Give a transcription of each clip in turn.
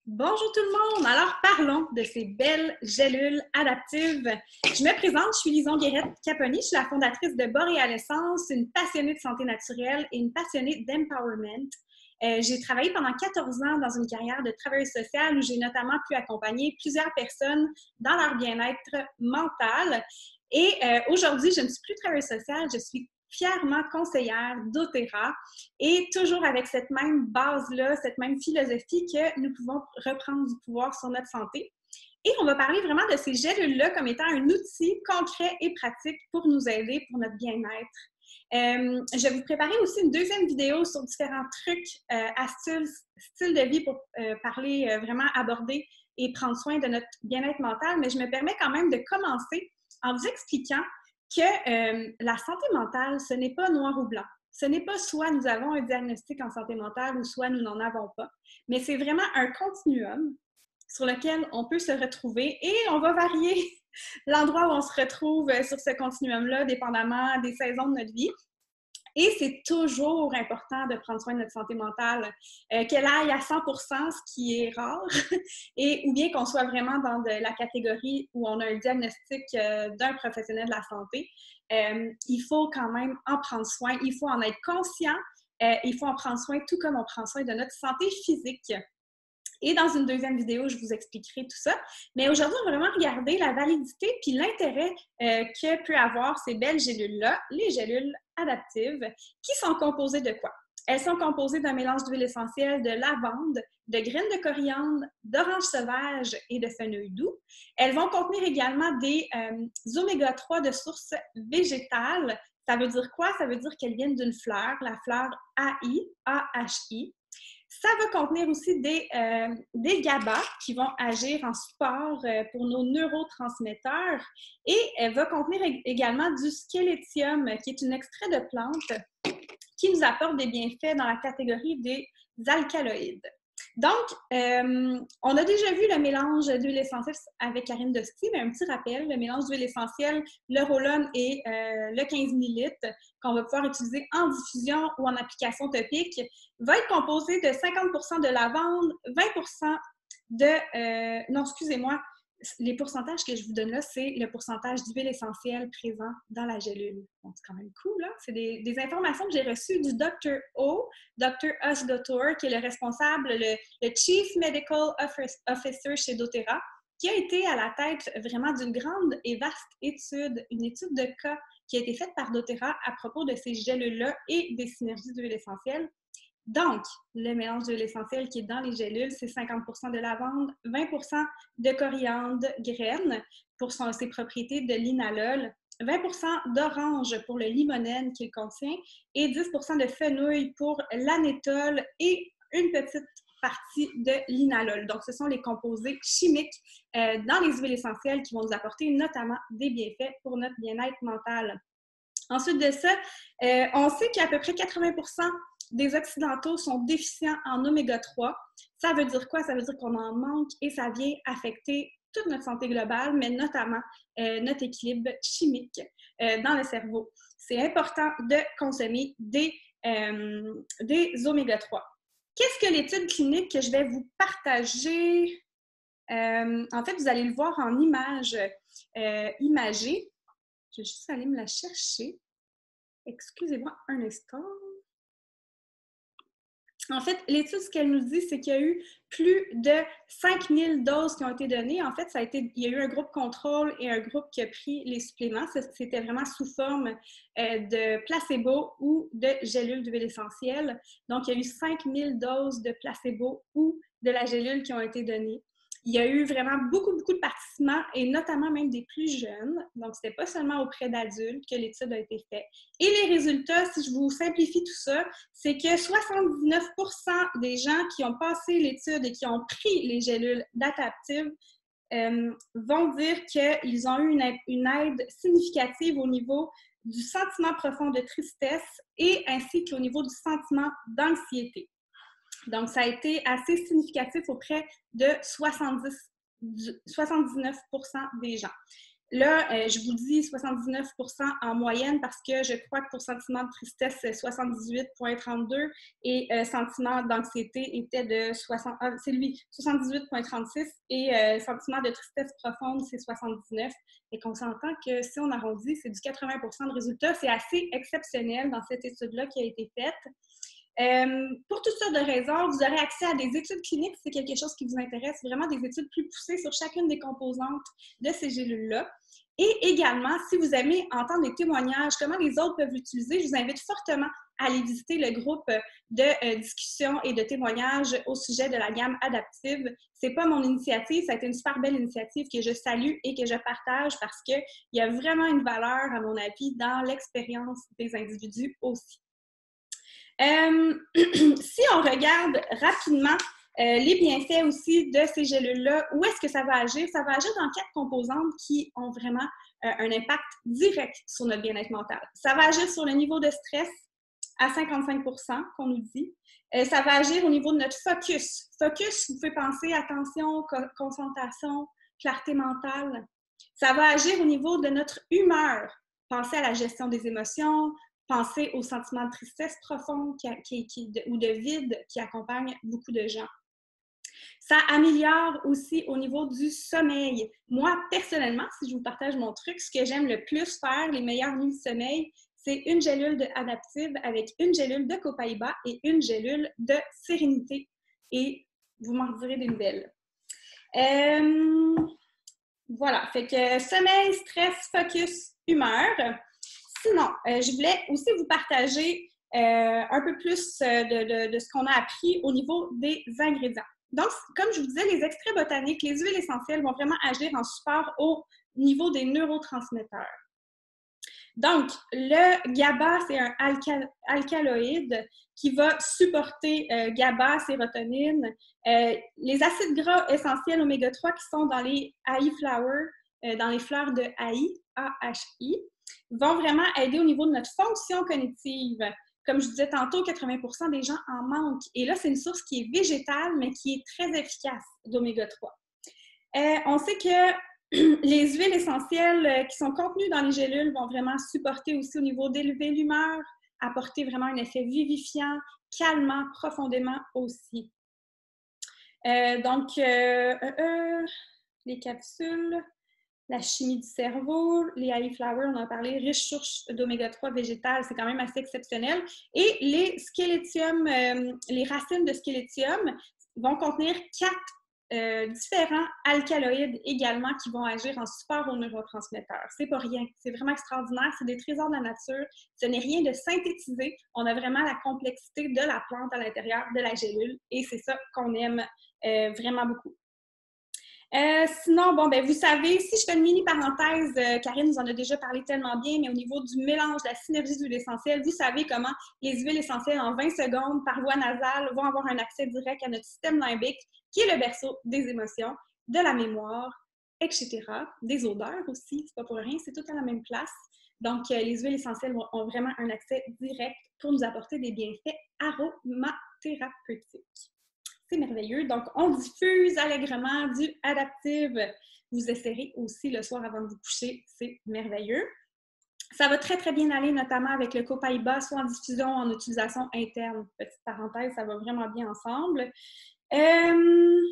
Bonjour tout le monde! Alors parlons de ces belles gélules adaptives. Je me présente, je suis Lison Guérette-Caponi, je suis la fondatrice de Boréalessence, une passionnée de santé naturelle et une passionnée d'empowerment. J'ai travaillé pendant 14 ans dans une carrière de travailleuse sociale où j'ai notamment pu accompagner plusieurs personnes dans leur bien-être mental. Et aujourd'hui, je ne suis plus travailleuse sociale, je suis fièrement conseillère doTERRA et toujours avec cette même base-là, cette même philosophie que nous pouvons reprendre du pouvoir sur notre santé. Et on va parler vraiment de ces gélules-là comme étant un outil concret et pratique pour nous aider pour notre bien-être. Je vais vous préparer aussi une deuxième vidéo sur différents trucs, astuces, styles de vie pour parler, vraiment aborder et prendre soin de notre bien-être mental, mais je me permets quand même de commencer en vous expliquant que la santé mentale, ce n'est pas noir ou blanc. Ce n'est pas soit nous avons un diagnostic en santé mentale ou soit nous n'en avons pas, mais c'est vraiment un continuum sur lequel on peut se retrouver et on va varier l'endroit où on se retrouve sur ce continuum-là, dépendamment des saisons de notre vie. Et c'est toujours important de prendre soin de notre santé mentale, qu'elle aille à 100%, ce qui est rare, et, ou bien qu'on soit vraiment dans la catégorie où on a un diagnostic d'un professionnel de la santé. Il faut quand même en prendre soin, il faut en être conscient, il faut en prendre soin tout comme on prend soin de notre santé physique. Et dans une deuxième vidéo, je vous expliquerai tout ça. Mais aujourd'hui, on va vraiment regarder la validité puis l'intérêt que peut avoir ces belles gélules-là, les gélules adaptives, qui sont composées de quoi? Elles sont composées d'un mélange d'huile essentielle de lavande, de graines de coriandre, d'orange sauvage et de fenouil doux. Elles vont contenir également des oméga 3 de source végétale. Ça veut dire quoi? Ça veut dire qu'elles viennent d'une fleur, la fleur AHI. Ça va contenir aussi des GABA qui vont agir en support pour nos neurotransmetteurs et elle va contenir également du squelettium qui est un extrait de plante qui nous apporte des bienfaits dans la catégorie des alcaloïdes. Donc, on a déjà vu le mélange d'huile essentielle avec Karine Dosti, mais un petit rappel, le mélange d'huile essentielle, le roll-on et le 15 ml qu'on va pouvoir utiliser en diffusion ou en application topique va être composé de 50% de lavande, 20% de... non, excusez-moi, les pourcentages que je vous donne là, c'est le pourcentage d'huile essentielle présent dans la gélule. Donc, c'est quand même cool, hein? C'est des informations que j'ai reçues du Dr. O, Dr. Osgotor, qui est le responsable, le Chief Medical Officer chez doTERRA, qui a été à la tête vraiment d'une grande et vaste étude, une étude de cas qui a été faite par doTERRA à propos de ces gélules-là et des synergies d'huile essentielle. Donc, le mélange d'huile essentielle qui est dans les gélules, c'est 50% de lavande, 20% de coriandre graine pour ses propriétés de linalol, 20% d'orange pour le limonène qu'il contient et 10% de fenouil pour l'anétol et une petite partie de linalol. Donc, ce sont les composés chimiques dans les huiles essentielles qui vont nous apporter notamment des bienfaits pour notre bien-être mental. Ensuite de ça, on sait qu'à peu près 80% des Occidentaux sont déficients en oméga 3. Ça veut dire quoi? Ça veut dire qu'on en manque et ça vient affecter toute notre santé globale, mais notamment notre équilibre chimique dans le cerveau. C'est important de consommer des oméga 3. Qu'est-ce que l'étude clinique que je vais vous partager? En fait, vous allez le voir en images imagées. Je vais juste aller me la chercher. Excusez-moi un instant. En fait, l'étude, ce qu'elle nous dit, c'est qu'il y a eu plus de 5000 doses qui ont été données. En fait, il y a eu un groupe contrôle et un groupe qui a pris les suppléments. C'était vraiment sous forme de placebo ou de gélule d'huile essentielle. Donc, il y a eu 5000 doses de placebo ou de la gélule qui ont été données. Il y a eu vraiment beaucoup de participants et notamment même des plus jeunes. Donc, ce n'était pas seulement auprès d'adultes que l'étude a été faite. Et les résultats, si je vous simplifie tout ça, c'est que 79% des gens qui ont passé l'étude et qui ont pris les gélules adaptives vont dire qu'ils ont eu une aide significative au niveau du sentiment profond de tristesse et ainsi qu'au niveau du sentiment d'anxiété. Donc, ça a été assez significatif auprès de 79% des gens. Là, je vous dis 79% en moyenne parce que je crois que pour sentiment de tristesse, c'est 78,32 et sentiment d'anxiété était de 78,36 et sentiment de tristesse profonde, c'est 79. Et qu'on s'entend que si on arrondit, c'est du 80% de résultats. C'est assez exceptionnel dans cette étude-là qui a été faite. Pour toutes sortes de raisons, vous aurez accès à des études cliniques si c'est quelque chose qui vous intéresse, vraiment des études plus poussées sur chacune des composantes de ces gélules-là. Et également, si vous aimez entendre des témoignages, comment les autres peuvent l'utiliser, je vous invite fortement à aller visiter le groupe de discussion et de témoignages au sujet de la gamme adaptive. C'est pas mon initiative, ça a été une super belle initiative que je salue et que je partage parce qu'il y a vraiment une valeur, à mon avis, dans l'expérience des individus aussi. Si on regarde rapidement les bienfaits aussi de ces gélules-là, où est-ce que ça va agir? Ça va agir dans 4 composantes qui ont vraiment un impact direct sur notre bien-être mental. Ça va agir sur le niveau de stress à 55% qu'on nous dit. Ça va agir au niveau de notre focus. Focus, vous pouvez penser attention, concentration, clarté mentale. Ça va agir au niveau de notre humeur. Pensez à la gestion des émotions, pensez au sentiment de tristesse profonde ou de vide qui accompagne beaucoup de gens. Ça améliore aussi au niveau du sommeil. Moi, personnellement, si je vous partage mon truc, ce que j'aime le plus faire, les meilleures nuits de sommeil, c'est une gélule adaptive avec une gélule de Copaiba et une gélule de sérénité. Et vous m'en direz des nouvelles. Voilà, fait que sommeil, stress, focus, humeur. Sinon, je voulais aussi vous partager un peu plus de ce qu'on a appris au niveau des ingrédients. Donc, comme je vous disais, les extraits botaniques, les huiles essentielles vont vraiment agir en support au niveau des neurotransmetteurs. Donc, le GABA, c'est un alcaloïde qui va supporter GABA, sérotonine. Les acides gras essentiels oméga 3 qui sont dans les AI Flower, dans les fleurs de AI, AHI, vont vraiment aider au niveau de notre fonction cognitive. Comme je disais tantôt, 80% des gens en manquent. Et là, c'est une source qui est végétale, mais qui est très efficace d'oméga 3. On sait que les huiles essentielles qui sont contenues dans les gélules vont vraiment supporter aussi au niveau d'élever l'humeur, apporter vraiment un effet vivifiant, calmant profondément aussi. Donc, les capsules, la chimie du cerveau, les AI Flower, on en a parlé, riche source d'oméga 3 végétale, c'est quand même assez exceptionnel. Et les squelettium, les racines de squelettium vont contenir 4 différents alcaloïdes également qui vont agir en support aux neurotransmetteurs. C'est pas rien, c'est vraiment extraordinaire, c'est des trésors de la nature, ce n'est rien de synthétisé, on a vraiment la complexité de la plante à l'intérieur de la gélule et c'est ça qu'on aime vraiment beaucoup. Sinon, bon, ben vous savez, si je fais une mini parenthèse, Karine nous en a déjà parlé tellement bien, mais au niveau du mélange, de la synergie d'huiles essentielles, vous savez comment les huiles essentielles en 20 secondes par voie nasale vont avoir un accès direct à notre système limbique, qui est le berceau des émotions, de la mémoire, etc. Des odeurs aussi, c'est pas pour rien, c'est tout à la même place. Donc, les huiles essentielles ont vraiment un accès direct pour nous apporter des bienfaits aromathérapeutiques. C'est merveilleux. Donc, on diffuse allègrement du adaptive. Vous essayerez aussi le soir avant de vous coucher. C'est merveilleux. Ça va très, très bien aller, notamment avec le Copaiba, soit en diffusion ou en utilisation interne. Petite parenthèse, ça va vraiment bien ensemble. Je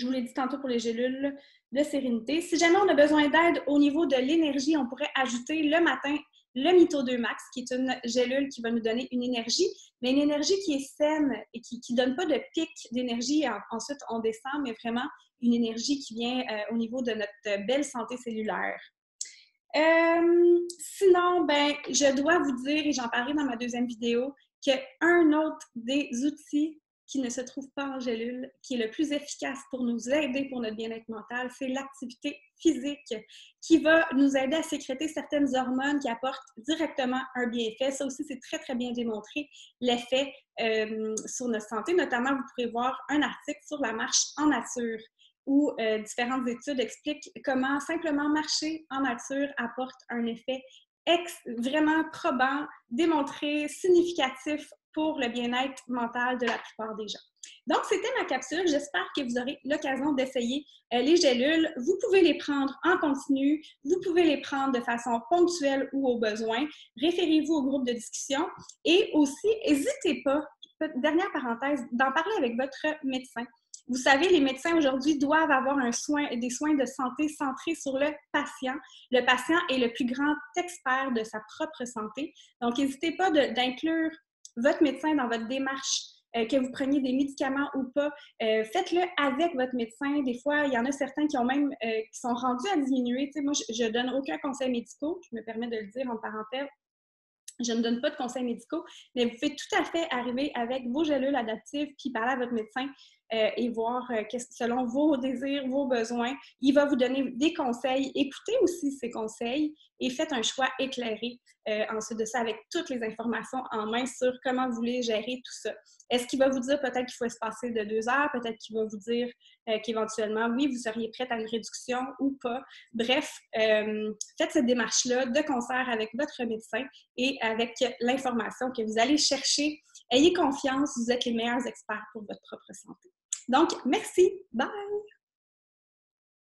vous l'ai dit tantôt pour les gélules de sérénité. Si jamais on a besoin d'aide au niveau de l'énergie, on pourrait ajouter le matin le Mito 2 Max, qui est une gélule qui va nous donner une énergie, mais une énergie qui est saine et qui ne donne pas de pic d'énergie. Ensuite, on descend, mais vraiment une énergie qui vient au niveau de notre belle santé cellulaire. Sinon, ben, je dois vous dire, et j'en parlais dans ma deuxième vidéo, qu'un autre des outils qui ne se trouve pas en gélule, qui est le plus efficace pour nous aider pour notre bien-être mental, c'est l'activité physique qui va nous aider à sécréter certaines hormones qui apportent directement un bienfait. Ça aussi, c'est très, très bien démontré, l'effet sur notre santé. Notamment, vous pourrez voir un article sur la marche en nature où différentes études expliquent comment simplement marcher en nature apporte un effet vraiment probant, démontré, significatif pour le bien-être mental de la plupart des gens. Donc, c'était ma capsule. J'espère que vous aurez l'occasion d'essayer les gélules. Vous pouvez les prendre en continu, vous pouvez les prendre de façon ponctuelle ou au besoin. Référez-vous au groupe de discussion et aussi, n'hésitez pas, dernière parenthèse, d'en parler avec votre médecin. Vous savez, les médecins aujourd'hui doivent avoir des soins de santé centrés sur le patient. Le patient est le plus grand expert de sa propre santé. Donc, n'hésitez pas d'inclure votre médecin dans votre démarche, que vous preniez des médicaments ou pas. Faites-le avec votre médecin. Des fois, il y en a certains qui ont même qui sont rendus à diminuer. Tu sais, moi, je ne donne aucun conseil médical. Je me permets de le dire en parenthèse. Je ne donne pas de conseils médicaux, mais vous pouvez tout à fait arriver avec vos gélules adaptives puis parler à votre médecin et voir selon vos désirs, vos besoins. Il va vous donner des conseils. Écoutez aussi ces conseils et faites un choix éclairé ensuite de ça avec toutes les informations en main sur comment vous voulez gérer tout ça. Est-ce qu'il va vous dire peut-être qu'il faut espacer de 2 heures? Peut-être qu'il va vous dire qu'éventuellement, oui, vous seriez prête à une réduction ou pas. Bref, faites cette démarche-là de concert avec votre médecin et avec l'information que vous allez chercher. Ayez confiance, vous êtes les meilleurs experts pour votre propre santé. Donc, merci. Bye!